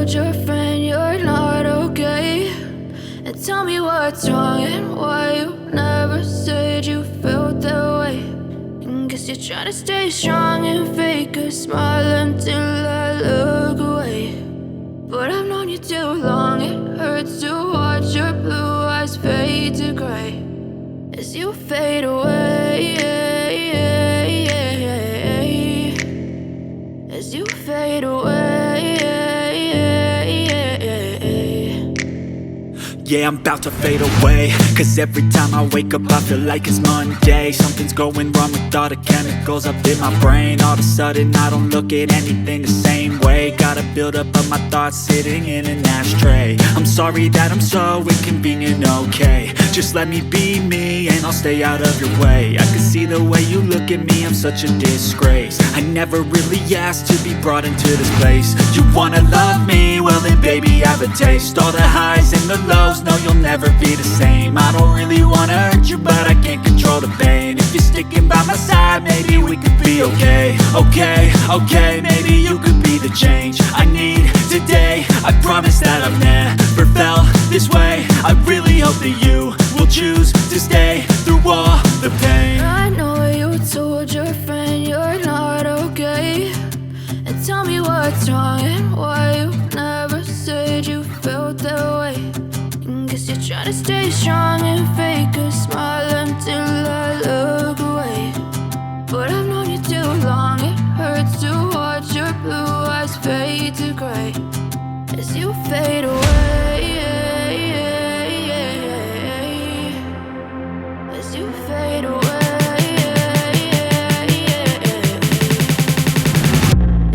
told your friend you're not okay, and tell me what's wrong and why you never said you felt that way. And guess you're trying to stay strong and fake a smile until I look away. But I've known you too long, it hurts to watch your blue eyes fade to gray as you fade away, as you fade away. Yeah, I'm about to fade away, cause every time I wake up I feel like it's Monday. Something's going wrong with all the chemicals up in my brain. All of a sudden I don't look at anything the same way. Gotta build up of my thoughts sitting in an ashtray. I'm sorry that I'm so inconvenient, okay. Just let me be me and I'll stay out of your way. I can see the way you look at me, I'm such a disgrace. I never really asked to be brought into this place. You wanna love me? Well then baby, have a taste. All the highs and the lows, no, you'll never be the same. I don't really wanna hurt you, but I can't control the pain. If you're sticking by my side, maybe we could be okay. Okay, maybe you could be the change I need today. I promise that I've never felt this way. I really hope that you will choose to stay through all the pain. I know you told your friend you're not okay, and tell me what's wrong and why you never said you felt that way. And guess you're trying to stay strong and fake a smile until I look away. But I've known you too long, it hurts to watch your blue eyes fade to gray as you fade away, as you fade away.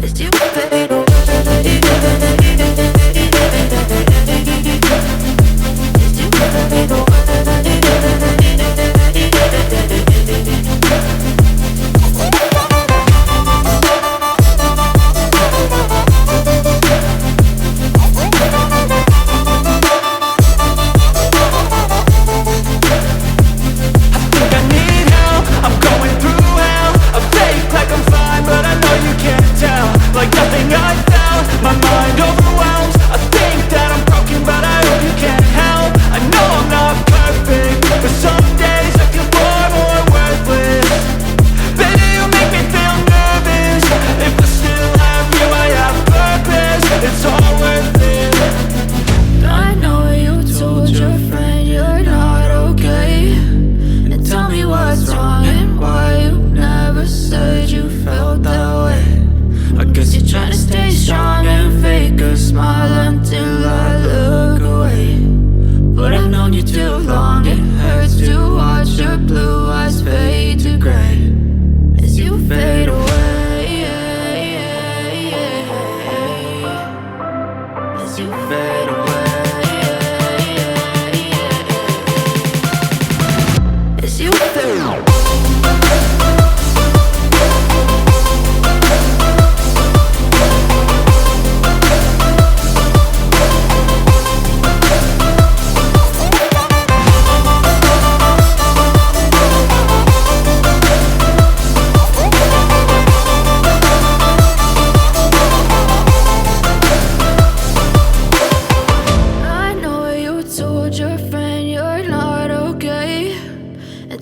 As you fade away.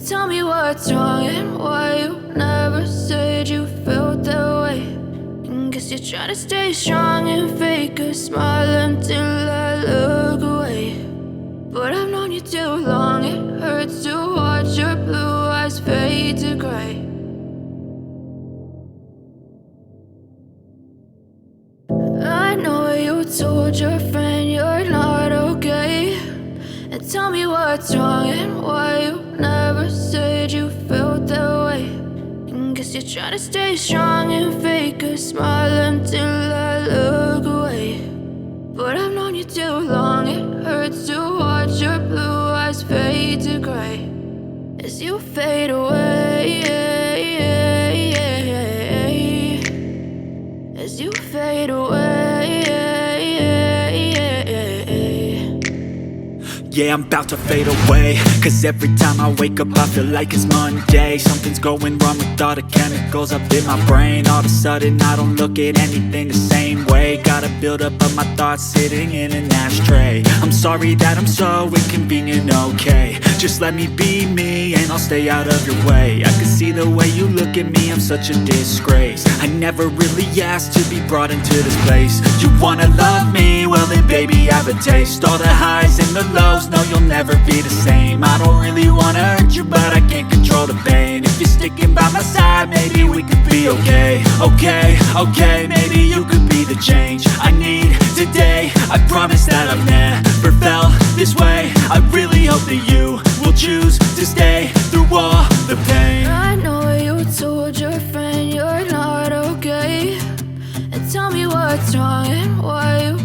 Tell me what's wrong and why you never said you felt that way. And guess you're trying to stay strong and fake a smile until I look away. But I've known you too long, it hurts to watch your blue eyes fade to gray. I know you told your friend you're not okay, and tell me what's wrong and why you never said you felt that way. And guess you're trying to stay strong and fake a smile until I look away. But I've known you too long, it hurts to watch your blue eyes fade to gray as you fade away, as you fade away. Yeah, I'm about to fade away, cause every time I wake up I feel like it's Monday. Something's going wrong with all the chemicals up in my brain. All of a sudden I don't look at anything the same way. Gotta buildup of my thoughts sitting in an ashtray. I'm sorry that I'm so inconvenient, okay. Just let me be me and I'll stay out of your way. I can see the way you look at me, I'm such a disgrace. I never really asked to be brought into this place. You wanna love me? Well then baby, have a taste. All the highs and the lows, no you'll never be the same. I don't really wanna hurt you, but I can't control the pain. If you're sticking by my side, maybe we could be okay. Okay, maybe you could be the change I need today. I promise that I've never felt this way. I really hope that you will choose to stay through all the pain. I know you told your friend you're not okay, and tell me what's wrong and why you